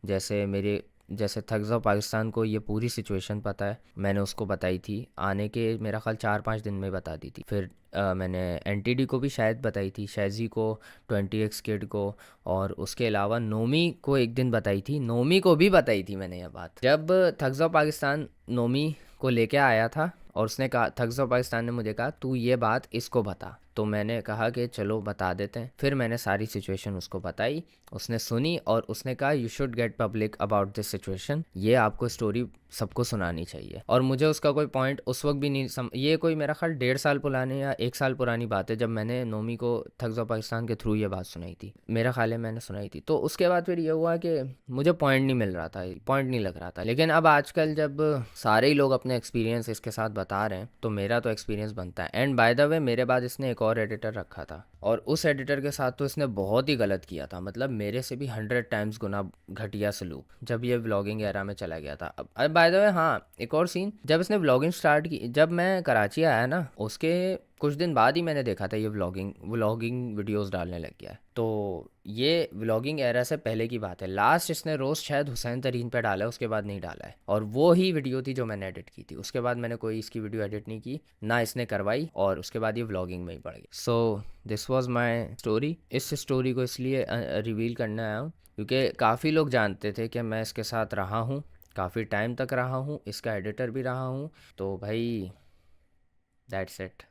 जैसे थग्स ऑफ पाकिस्तान को ये पूरी सिचुएशन पता है। मैंने उसको बताई थी, आने के मेरा ख्याल 4-5 दिन में बता दी थी। फिर मैंने एनटीडी को भी शायद बताई थी, शैजी को, 20x किड को, और उसके अलावा नोमी को एक दिन बताई थी। नोमी को भी बताई थी मैंने ये बात। जब थग्स ऑफ पाकिस्तान नोमी को लेके आया था और उसने कहा, थग्स ऑफ पाकिस्तान ने मुझे कहा तू ये बात इसको बता, तो मैंने कहा कि चलो बता देते हैं। फिर मैंने सारी सिचुएशन उसको बताई, उसने सुनी और उसने कहा you should get public about this situation, ये आपको स्टोरी सबको सुनानी चाहिए। और मुझे उसका कोई पॉइंट उस वक्त भी नहीं ये कोई मेरा ख्याल 1.5 साल पुराने या 1 साल पुरानी बात है, जब मैंने नोमी को थग्स ऑफ पाकिस्तान के थ्रू ये बात सुनाई थी। मेरा ख्याल है मैंने सुनाई थी। तो उसके बाद फिर ये हुआ कि मुझे पॉइंट नहीं मिल रहा था, पॉइंट नहीं लग रहा था। लेकिन अब आजकल जब सारे ही लोग अपने एक्सपीरियंस इसके साथ बता रहे हैं तो मेरा तो एक्सपीरियंस बनता है। एंड बाय द वे मेरे बाद इसने एक और एडिटर रखा था, और उस एडिटर के साथ तो इसने बहुत ही गलत किया था, मतलब मेरे से भी 100 टाइम्स गुना घटिया सलूक, जब ये व्लॉगिंग एरा में चला गया था। अब बाय द वे हाँ, एक और सीन, जब इसने व्लॉगिंग स्टार्ट की, जब मैं कराची आया ना उसके कुछ दिन बाद ही मैंने देखा था ये व्लॉगिंग वीडियोस डालने लग गया है। तो ये व्लॉगिंग एरा से पहले की बात है। लास्ट इसने रोज़ शायद हुसैन तरीन पे डाला है, उसके बाद नहीं डाला है, और वो ही वीडियो थी जो मैंने एडिट की थी। उसके बाद मैंने कोई इसकी वीडियो एडिट नहीं की, ना इसने करवाई, और उसके बाद ये व्लॉगिंग में ही पड़ गई। So this was my story. इस स्टोरी को इसलिए रिवील करने आया हूँ क्योंकि काफ़ी लोग जानते थे कि मैं इसके साथ रहा हूँ, काफ़ी टाइम तक रहा हूँ, इसका एडिटर भी रहा हूँ। तो भाई दैट्स इट।